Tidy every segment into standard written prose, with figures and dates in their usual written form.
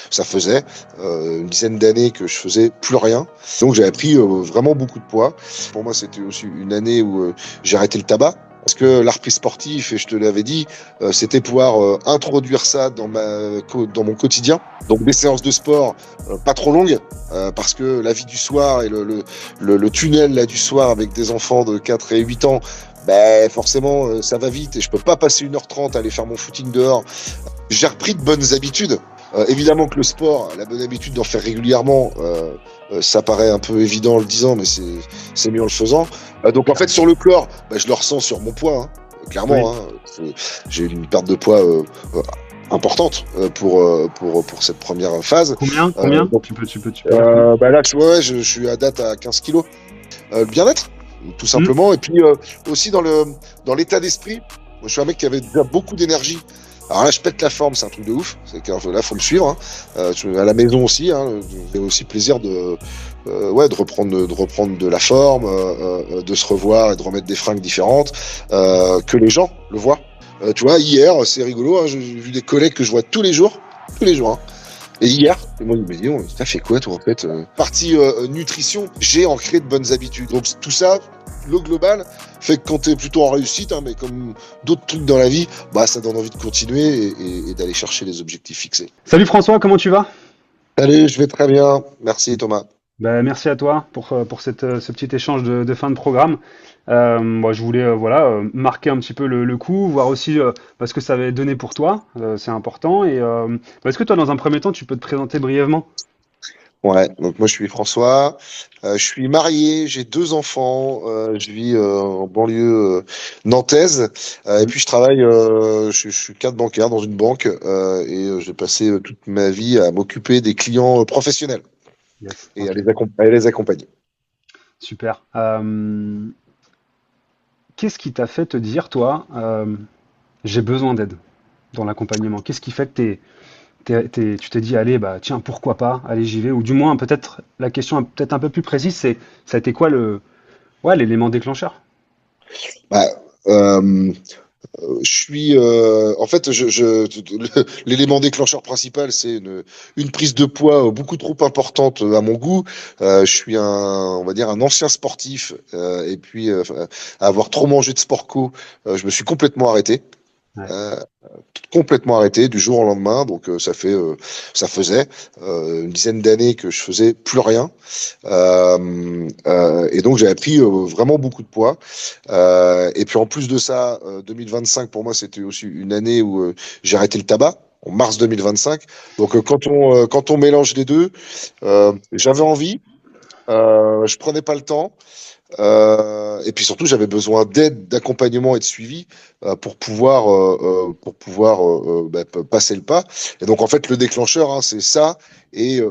ça faisait une dizaine d'années que je faisais plus rien. Donc j'avais pris vraiment beaucoup de poids. Pour moi, c'était aussi une année où j'ai arrêté le tabac. Parce que l'art prise sportif, et je te l'avais dit, c'était pouvoir introduire ça dans mon quotidien. Donc des séances de sport pas trop longues, parce que la vie du soir et le tunnel là, du soir avec des enfants de 4 et 8 ans, ben, forcément ça va vite et je peux pas passer 1h30 à aller faire mon footing dehors. J'ai repris de bonnes habitudes. Évidemment que le sport, la bonne habitude d'en faire régulièrement, ça paraît un peu évident en le disant, mais c'est mieux en le faisant. Donc en fait sur le corps, je le ressens sur mon poids, hein, clairement. Oui. Hein, j'ai eu une perte de poids importante pour cette première phase. Combien donc, tu peux là, je suis à date à 15 kilos. Le bien-être, tout simplement. Et puis aussi dans l'état d'esprit. Moi, je suis un mec qui avait déjà beaucoup d'énergie. Alors là, je pète la forme, c'est un truc de ouf. C'est que là, faut me suivre. Hein. À la maison aussi, hein, j'ai aussi plaisir de reprendre de la forme, de se revoir et de remettre des fringues différentes, que les gens le voient. Tu vois, hier, c'est rigolo. Hein, j'ai vu des collègues que je vois tous les jours. Hein. Et hier, moi, ils me disent, t'as fait quoi, toi, en fait Partie nutrition, j'ai ancré de bonnes habitudes. Donc, tout ça, le global, fait que quand t'es plutôt en réussite, hein, mais comme d'autres trucs dans la vie, ça donne envie de continuer et d'aller chercher les objectifs fixés. Salut François, comment tu vas? Salut, je vais très bien. Merci, Thomas. Merci à toi pour ce petit échange de fin de programme. Moi, je voulais marquer un petit peu le coup, voir aussi ce que ça avait donné pour toi, c'est important. Et est-ce que toi, dans un premier temps, tu peux te présenter brièvement? Ouais, donc moi je suis François, je suis marié, j'ai 2 enfants, je vis en banlieue nantaise, et puis je travaille, je suis cadre bancaire dans une banque, et j'ai passé toute ma vie à m'occuper des clients professionnels Yes, et ok, à les accompagner. super. Qu'est-ce qui t'a fait te dire, toi, j'ai besoin d'aide dans l'accompagnement? Qu'est-ce qui fait que tu t'es dit, allez, tiens, pourquoi pas, allez, j'y vais? Ou du moins, peut-être, la question est peut-être un peu plus précise, ça a été quoi l'élément déclencheur? Bah, euh, je suis, en fait, l'élément déclencheur principal, c'est une prise de poids beaucoup trop importante à mon goût. Je suis on va dire, un ancien sportif, et puis à avoir trop mangé de sport co, je me suis complètement arrêté. Ouais. Euh, Complètement arrêté du jour au lendemain. Donc ça faisait une dizaine d'années que je faisais plus rien. Et donc j'avais pris vraiment beaucoup de poids. Et puis en plus de ça, 2025 pour moi c'était aussi une année où j'ai arrêté le tabac. En mars 2025. Donc quand on mélange les deux, j'avais envie, je prenais pas le temps. Et puis surtout, j'avais besoin d'aide, d'accompagnement et de suivi pour pouvoir passer le pas. Et donc en fait, le déclencheur, hein, c'est ça, et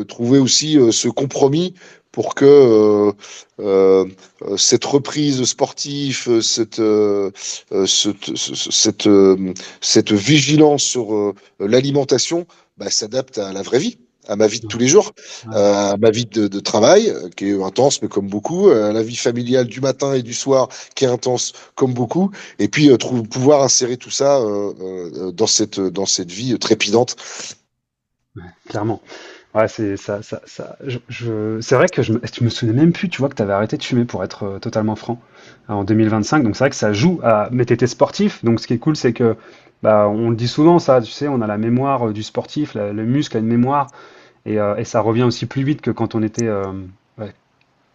trouver aussi ce compromis pour que cette reprise sportive, cette vigilance sur l'alimentation, s'adapte à la vraie vie, à ma vie de tous les jours, Ouais. à ma vie de travail, qui est intense, mais comme beaucoup, à la vie familiale du matin et du soir, qui est intense, comme beaucoup, et puis pouvoir insérer tout ça dans cette vie trépidante. Clairement. Ouais, c'est ça, c'est vrai que je me souvenais même plus, tu vois, que tu avais arrêté de fumer pour être totalement franc en 2025. Donc c'est vrai que ça joue à. Mais t'étais sportif, donc ce qui est cool, c'est que on le dit souvent, ça, tu sais, on a la mémoire du sportif, le muscle a une mémoire, et ça revient aussi plus vite que quand on était ouais,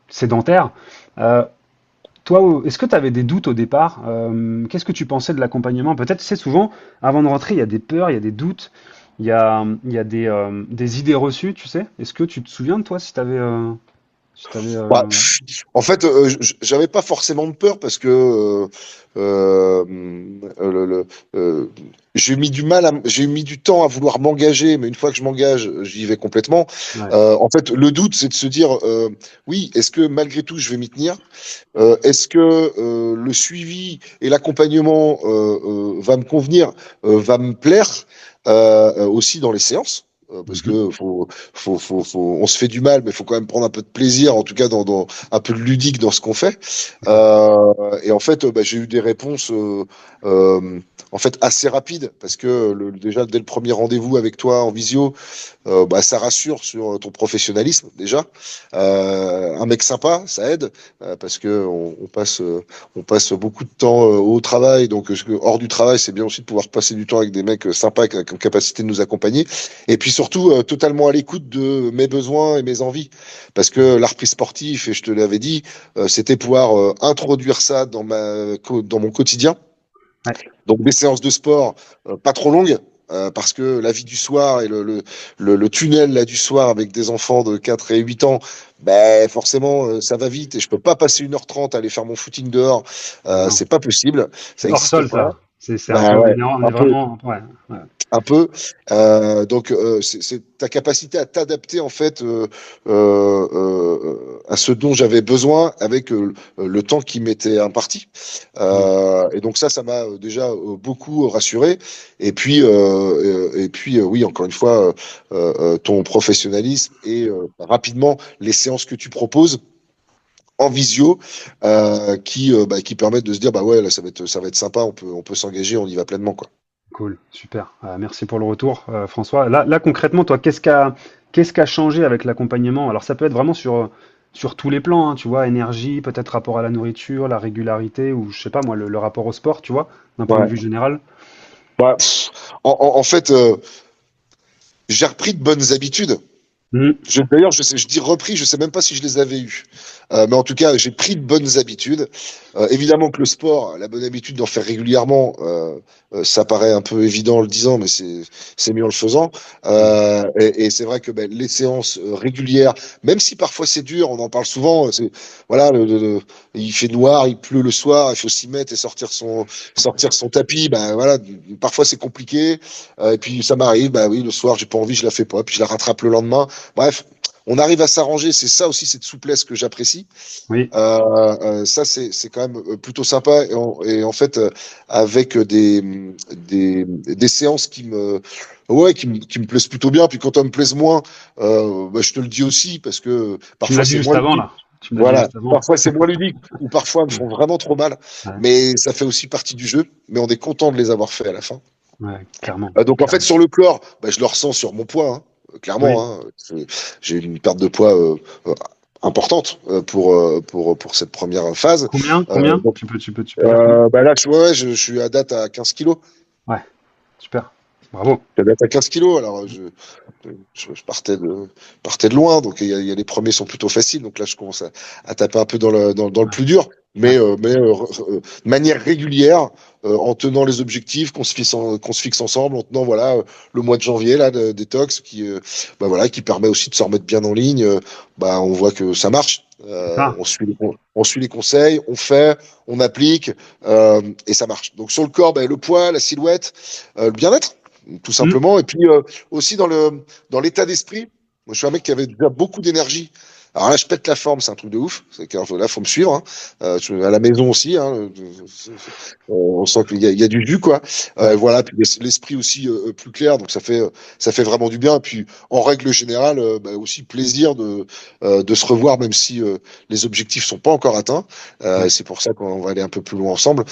sédentaire. Euh, Toi, est-ce que tu avais des doutes au départ? Qu'est-ce que tu pensais de l'accompagnement? Peut-être, c'est souvent, avant de rentrer, il y a des peurs, il y a des doutes, il y a des idées reçues, tu sais? Est-ce que tu te souviens de toi si tu avais... Bah, en fait, j'avais pas forcément de peur parce que euh, j'ai mis du temps à vouloir m'engager, mais une fois que je m'engage, j'y vais complètement. Ouais, En fait, le doute, c'est de se dire, oui, est-ce que malgré tout, je vais m'y tenir? Est-ce que le suivi et l'accompagnement va me convenir, va me plaire aussi dans les séances? parce Mhm. que on se fait du mal, mais il faut quand même prendre un peu de plaisir, en tout cas un peu de ludique dans ce qu'on fait. Et en fait, bah, j'ai eu des réponses euh, en fait assez rapides, parce que déjà dès le premier rendez-vous avec toi en visio, bah, ça rassure sur ton professionnalisme déjà. Un mec sympa, ça aide, parce que on passe beaucoup de temps au travail, donc hors du travail, c'est bien aussi de pouvoir passer du temps avec des mecs sympas qui ont capacité de nous accompagner. Et puis surtout, totalement à l'écoute de mes besoins et mes envies, parce que l'art prise sportif, et je te l'avais dit, c'était pouvoir introduire ça dans mon quotidien. Ouais. Donc des séances de sport pas trop longues, parce que la vie du soir et le tunnel là, du soir avec des enfants de 4 et 8 ans, ben, forcément, ça va vite et je peux pas passer 1h30 à aller faire mon footing dehors. Ah non. C'est pas possible, ça C'est hors n'existe sol, pas. ça. C'est un peu, Bah ouais, on est un peu, vraiment, ouais, ouais. un peu. Donc, c'est ta capacité à t'adapter en fait à ce dont j'avais besoin avec le temps qui m'était imparti. Mm. Et donc ça m'a déjà beaucoup rassuré. Et puis, oui, encore une fois, ton professionnalisme et rapidement les séances que tu proposes en visio, bah, qui permettent de se dire bah ouais là ça va être sympa, on peut s'engager, on y va pleinement quoi. Cool, super. Merci pour le retour, François. Là, concrètement, toi, qu'est-ce qui a changé avec l'accompagnement? Alors, ça peut être vraiment sur tous les plans, hein, tu vois, énergie, peut-être rapport à la nourriture, la régularité, ou je sais pas moi, le rapport au sport, tu vois, d'un point de Ouais. vue général. Bah, en fait, j'ai repris de bonnes habitudes. Mm. D'ailleurs, je dis repris, je sais même pas si je les avais eues. Mais en tout cas, j'ai pris de bonnes habitudes. Évidemment que le sport, la bonne habitude d'en faire régulièrement, ça paraît un peu évident en le disant, mais c'est mieux en le faisant. Mm. Et c'est vrai que ben, les séances régulières, même si parfois c'est dur, on en parle souvent. Voilà, il fait noir, il pleut le soir, il faut s'y mettre et sortir son tapis. Ben voilà, parfois c'est compliqué. Et puis ça m'arrive, bah oui, le soir j'ai pas envie, je la fais pas, puis je la rattrape le lendemain. Bref, on arrive à s'arranger. C'est ça aussi, cette souplesse que j'apprécie. Oui. Ça, c'est quand même plutôt sympa. Et en fait, avec des séances ouais, qui me plaisent plutôt bien. Puis quand elles me plaisent moins, bah, je te le dis aussi, parce que Tu me parfois l'as dit c'est juste moins avant, ludique. là. Tu me l'as dit Voilà, juste avant. parfois c'est moins ludique, ou parfois elles me Ouais, font vraiment trop mal. ouais, Mais ça fait aussi partie du jeu. Mais on est content de les avoir fait à la fin. ouais, clairement, Donc en fait, clairement. sur le corps, bah, je le ressens sur mon poids, hein, Oui. clairement. Hein. J'ai eu une perte de poids importante pour cette première phase. Combien? Donc, Tu peux dire combien? bah là, ouais, je suis à date à 15 kilos. Ouais, super. Bravo. Je suis à date à 15 kilos. Alors, je partais de loin. Donc, il y a les premiers sont plutôt faciles. Donc là, je commence à taper un peu dans le Ouais, plus dur. ouais. De manière régulière, en tenant les objectifs qu'on se fixe ensemble, en tenant voilà le mois de janvier là de détox bah voilà qui permet aussi de se remettre bien en ligne. Bah on voit que ça marche. C'est ça. On suit les conseils, on fait, on applique et ça marche. Donc sur le corps, bah, le poids, la silhouette, le bien-être tout Mm. simplement, et puis aussi dans l'état d'esprit. Moi, je suis un mec qui avait déjà beaucoup d'énergie. Alors là, je pète la forme, c'est un truc de ouf. C'est que là, faut me suivre. Hein. À la maison aussi. Hein. On sent qu'il y a du jus, quoi. Ouais. Voilà. Puis l'esprit aussi plus clair. Donc ça fait vraiment du bien. Et puis en règle générale, bah, aussi plaisir de se revoir, même si les objectifs sont pas encore atteints. Ouais. C'est pour ça qu'on va aller un peu plus loin ensemble.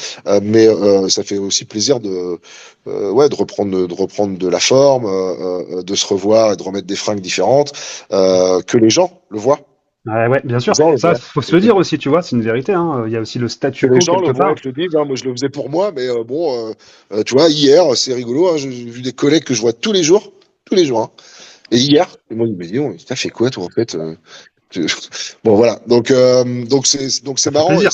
Mais ça fait aussi plaisir ouais, de reprendre de la forme, de se revoir et de remettre des fringues différentes, que les gens le voient. Ouais, ouais, bien Les sûr. gens le Ça, voient. faut se le dire aussi, tu vois, c'est une vérité, hein. Il y a aussi le Que statu les quo gens le quelque voient et part. te le disent. Hein, moi, je le faisais pour moi, mais bon, tu vois, hier, c'est rigolo. Hein, j'ai vu des collègues que je vois tous les jours. Hein. Et hier, ils m'ont dit, mais dis donc, t'as fait quoi, toi, en fait tu- Bon, voilà. Donc Ça c'est fait marrant plaisir.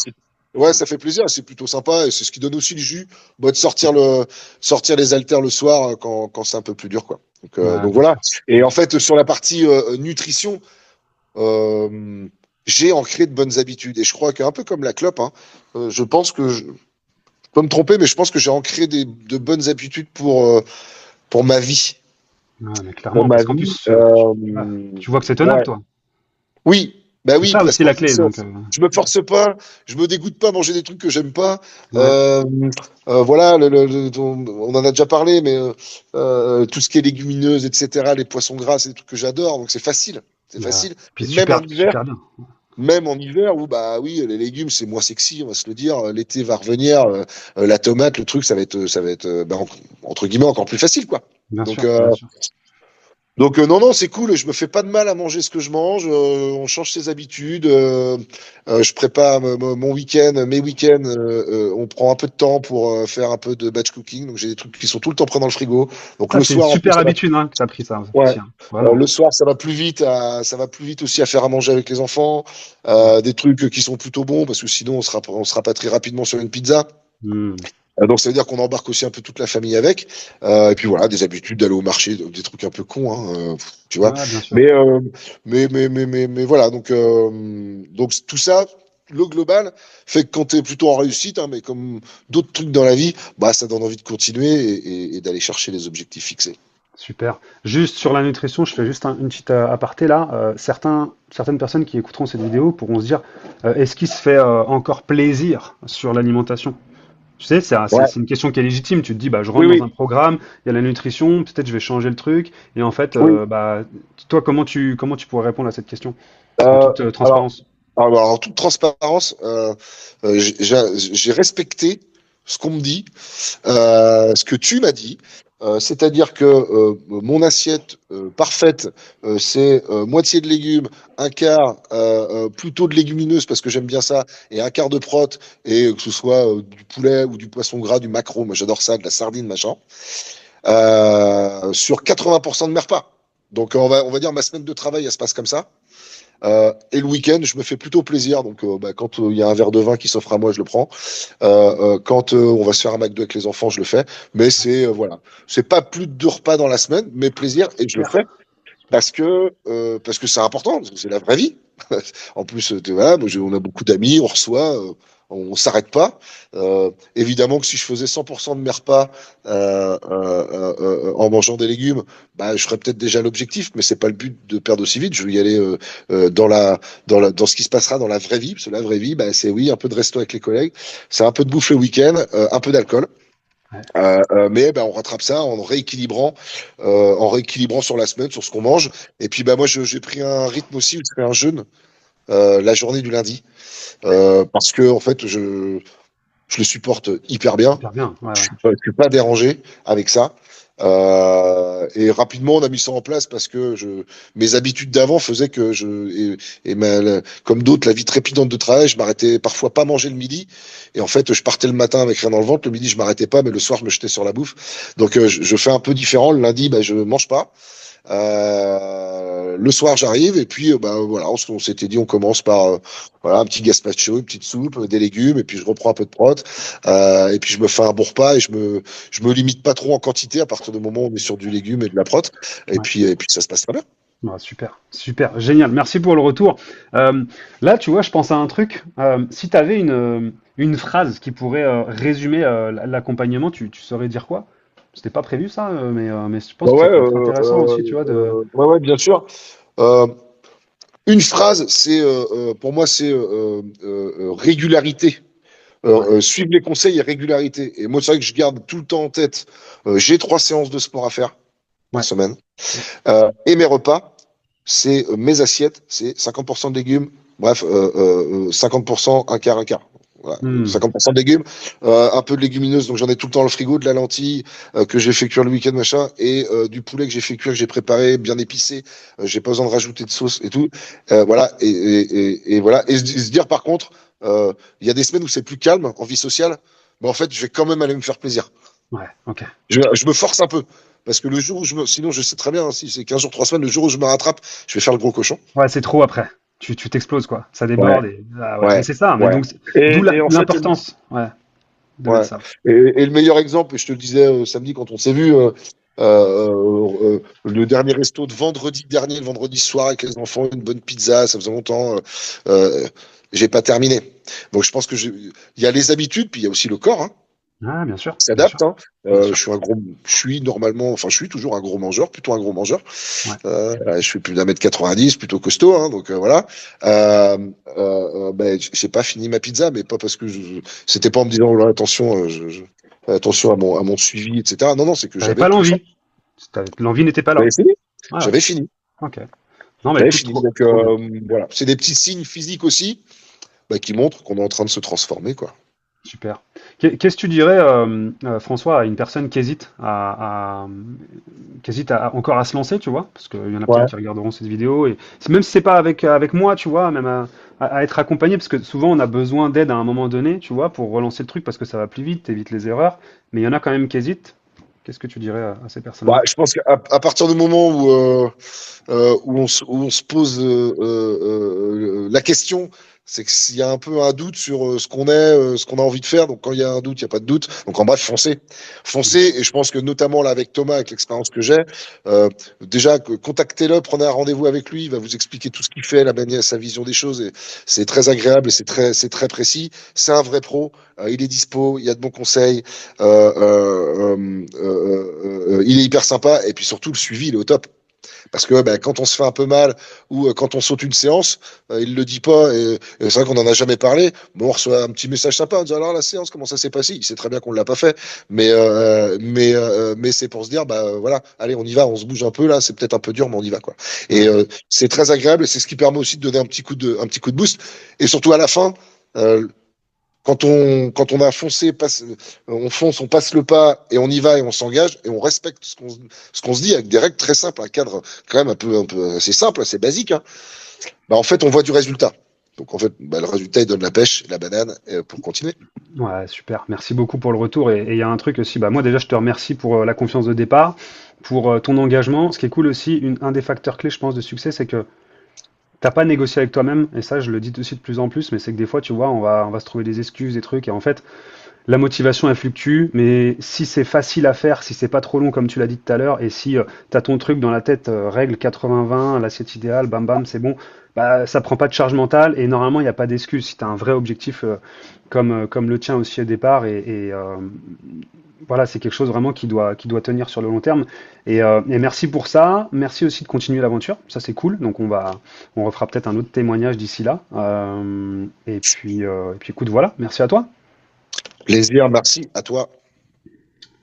ouais, ça fait plaisir. C'est plutôt sympa et c'est ce qui donne aussi le jus, bah, de sortir les haltères le soir quand c'est un peu plus dur, quoi. Ouais, Donc bien voilà. sûr. Et en fait, sur la partie nutrition, euh, j'ai ancré de bonnes habitudes. Et je crois qu'un peu comme la clope, hein, je pense que je peux me tromper, mais je pense que j'ai ancré de bonnes habitudes pour ma vie. Ouais, mais Pour clairement, ma parce qu'en vie. plus, ouais, tu vois que c'est tenable, Ouais. toi. Oui. Bah C'est oui, ça parce aussi qu'en la clé. plus, Donc, je me force pas, je me dégoûte pas à manger des trucs que j'aime pas. ouais, Euh, voilà, on en a déjà parlé, mais tout ce qui est légumineuse, etc., les poissons gras, c'est des trucs que j'adore, donc c'est facile. C'est bah, facile. puis Et même en super, hiver, super bien. même en hiver où bah oui, les légumes c'est moins sexy, on va se le dire. L'été va revenir, la tomate, le truc, ça va être bah, entre guillemets encore plus facile, quoi. Bien Donc sûr, bien sûr. non, non, c'est cool. Je me fais pas de mal à manger ce que je mange. On change ses habitudes. Je prépare mon week-end, mes week-ends. On prend un peu de temps pour faire un peu de batch cooking. Donc j'ai des trucs qui sont tout le temps prêts dans le frigo. Donc Ça, le c'est une soir, en plus, super ça va. habitude hein, que tu as pris ça Ouais. aussi. Hein. Vraiment. Le soir, ça va plus vite. Ça va plus vite aussi à faire à manger avec les enfants. Ouais. Des trucs qui sont plutôt bons parce que sinon on sera pas très rapidement sur une pizza. Hmm. Donc ça veut dire qu'on embarque aussi un peu toute la famille avec. Et puis voilà, des habitudes d'aller au marché, des trucs un peu cons, hein, tu vois. Ouais, bien sûr. Mais, mais voilà, donc tout ça, le global, fait que quand tu es plutôt en réussite, hein, mais comme d'autres trucs dans la vie, bah ça donne envie de continuer et d'aller chercher les objectifs fixés. Super. Juste sur la nutrition, je fais juste une petite aparté là. Certaines personnes qui écouteront cette vidéo pourront se dire, est-ce qu'il se fait encore plaisir sur l'alimentation? Tu sais, Ouais, c'est une question qui est légitime. Tu te dis, bah, je oui, rentre dans oui, un programme, il y a la nutrition, peut-être je vais changer le truc. Et en fait, oui. bah, toi, comment tu pourrais répondre à cette question? En Euh, toute alors, transparence. en toute transparence, j'ai respecté ce qu'on me dit. Ce que tu m'as dit, c'est-à-dire que mon assiette parfaite, c'est moitié de légumes, un quart plutôt de légumineuses parce que j'aime bien ça, et un quart de prot, et que ce soit du poulet ou du poisson gras, du maquereau, moi j'adore ça, de la sardine, machin, sur 80% de mes repas. Donc on va dire ma semaine de travail, elle se passe comme ça. Et le week-end, je me fais plutôt plaisir. Donc, bah, quand il y a un verre de vin qui s'offre à moi, je le prends. Quand on va se faire un McDo avec les enfants, je le fais. Mais c'est voilà, c'est pas plus de 2 repas dans la semaine, mais plaisir et je le Super. fais parce que c'est important, parce que c'est la vraie vie. En plus, voilà, on a beaucoup d'amis, on reçoit, on s'arrête pas. Évidemment que si je faisais 100% de mes repas en mangeant des légumes, bah, je ferais peut-être déjà l'objectif, mais c'est pas le but de perdre aussi vite. Je vais y aller dans ce qui se passera dans la vraie vie, parce que la vraie vie, bah, c'est oui, un peu de resto avec les collègues, c'est un peu de bouffe le week-end, un peu d'alcool. Ouais. Mais ben, on rattrape ça en rééquilibrant sur la semaine, sur ce qu'on mange. Et puis ben, moi, j'ai pris un rythme aussi, où je fais un jeûne la journée du lundi, parce que en fait, je le supporte hyper bien. Super bien. Ouais, ouais. Je suis pas dérangé avec ça. Et rapidement, on a mis ça en place parce que mes habitudes d'avant faisaient que comme d'autres, la vie trépidante de travail, je m'arrêtais parfois pas manger le midi. Et en fait, je partais le matin avec rien dans le ventre. Le midi, je m'arrêtais pas, mais le soir, je me jetais sur la bouffe. Donc, je fais un peu différent. Le lundi, bah, je mange pas. Le soir, j'arrive et puis bah, voilà, on s'était dit on commence par voilà un petit gazpacho, une petite soupe, des légumes et puis je reprends un peu de prot et puis je me fais un bon repas et je me limite pas trop en quantité à partir du moment où on est sur du légume et de la prot Ouais. et puis ça se passe très bien. Ouais, super, super, génial. Merci pour le retour. Euh, Là, tu vois, je pense à un truc. Si tu avais une phrase qui pourrait résumer l'accompagnement, tu saurais dire quoi? C'était pas prévu ça, mais je pense Ouais, que ça ouais, peut être intéressant aussi, tu vois, de. ouais, ouais, bien sûr. Euh, une phrase, c'est pour moi, c'est régularité. Ouais. Suivre les conseils et régularité. Et moi, c'est vrai que je garde tout le temps en tête, j'ai 3 séances de sport à faire par Ouais. semaine. Et mes repas, c'est mes assiettes, c'est 50% de légumes, bref, 50%, un quart. Voilà. Hmm. 50% de légumes, un peu de légumineuses, donc j'en ai tout le temps dans le frigo, de la lentille que j'ai fait cuire le week-end, machin, et du poulet que j'ai fait cuire, que j'ai préparé, bien épicé, j'ai pas besoin de rajouter de sauce et tout. Voilà, et voilà. Et se dire par contre, il y a des semaines où c'est plus calme en vie sociale, mais en fait, je vais quand même aller me faire plaisir. Ouais, ok. Je me force un peu. Parce que le jour où sinon je sais très bien, hein, si c'est 15 jours, 3 semaines, le jour où je me rattrape, je vais faire le gros cochon. Ouais, c'est trop après. Tu t'exploses, quoi. Ça Ouais, déborde et. Ah ouais, mais ouais, c'est ça. Mais ouais. donc, d'où Et en fait, l'importance, ouais, de mettre ouais. ça. Et le meilleur exemple, et je te le disais samedi quand on s'est vu, le dernier resto de vendredi dernier, le vendredi soir avec les enfants, une bonne pizza, ça faisait longtemps. Euh, j'ai pas terminé. Donc je pense que il y a les habitudes, puis il y a aussi le corps. Hein. Ah, bien sûr, S'adapte, hein. bien sûr. Je suis normalement, enfin, je suis toujours un gros mangeur, plutôt un gros mangeur. Ouais. Je fais plus d'1m90, plutôt costaud, hein, donc voilà. J'ai pas fini ma pizza, mais pas parce que c'était pas en me disant oh là, attention, attention à mon suivi, etc. Non, non, c'est que T'avais j'avais pas plus faim. l'envie. L'envie n'était pas J'avais là. fini. Ouais, ouais. J'avais fini. Ok. Non, mais J'avais écoute, fini. trop, Donc trop bien. voilà, c'est des petits signes physiques aussi, qui montrent qu'on est en train de se transformer, quoi. Super. Qu'est-ce que tu dirais, François, à une personne qui hésite encore à se lancer, tu vois? Parce qu'il y en a peut-être Ouais. qui regarderont cette vidéo et même si c'est pas avec moi, tu vois, même à être accompagné, parce que souvent on a besoin d'aide à un moment donné, tu vois, pour relancer le truc parce que ça va plus vite, t'évites les erreurs. Mais il y en a quand même qui hésitent. Qu'est-ce que tu dirais à ces Bah, personnes-là? je pense à partir du moment où on se pose la question, c'est que s'il y a un peu un doute sur ce qu'on est, ce qu'on a envie de faire, donc quand il y a un doute, il n'y a pas de doute. Donc en bref, foncez. Foncez, et je pense que notamment là avec Thomas, avec l'expérience que j'ai, déjà contactez-le, prenez un rendez-vous avec lui, il va vous expliquer tout ce qu'il fait, la manière, sa vision des choses, et c'est très agréable et c'est très précis. C'est un vrai pro, il est dispo, il y a de bons conseils, il est hyper sympa, et puis surtout le suivi, il est au top. Parce que quand on se fait un peu mal ou quand on saute une séance, il le dit pas et c'est vrai qu'on en a jamais parlé. Bon, on reçoit un petit message sympa, on dit alors la séance comment ça s'est passé. Il sait très bien qu'on l'a pas fait, mais c'est pour se dire voilà, allez on y va, on se bouge un peu là, c'est peut-être un peu dur mais on y va quoi. Et Ouais. c'est très agréable et c'est ce qui permet aussi de donner un petit coup de boost et surtout à la fin. Quand on a foncé, on fonce, on passe le pas et on y va et on s'engage et on respecte ce qu'on se dit avec des règles très simples, un cadre quand même un peu assez simple, assez basique, hein. En fait, on voit du résultat. Donc en fait, le résultat, il donne la pêche, la banane pour continuer. Ouais, super. Merci beaucoup pour le retour. Et il y a un truc aussi, bah moi déjà je te remercie pour la confiance de départ, pour ton engagement. Ce qui est cool aussi, un des facteurs clés, je pense, de succès, c'est que t'as pas négocié avec toi-même. Et ça, je le dis aussi de plus en plus, mais c'est que des fois, tu vois, on va se trouver des excuses, des trucs. Et en fait, la motivation, elle fluctue. Mais si c'est facile à faire, si c'est pas trop long, comme tu l'as dit tout à l'heure, et si t'as ton truc dans la tête, règle 80-20, l'assiette idéale, bam bam, c'est bon, bah ça prend pas de charge mentale. Et normalement, il n'y a pas d'excuse si t'as un vrai objectif. Comme le tien aussi au départ. Voilà, c'est quelque chose vraiment qui doit tenir sur le long terme. Et merci pour ça. Merci aussi de continuer l'aventure. Ça, c'est cool. Donc, on refera peut-être un autre témoignage d'ici là. Et puis, écoute, voilà. Merci à toi. Plaisir, merci à toi.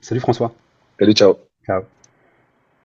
Salut François. Salut, ciao. Ciao.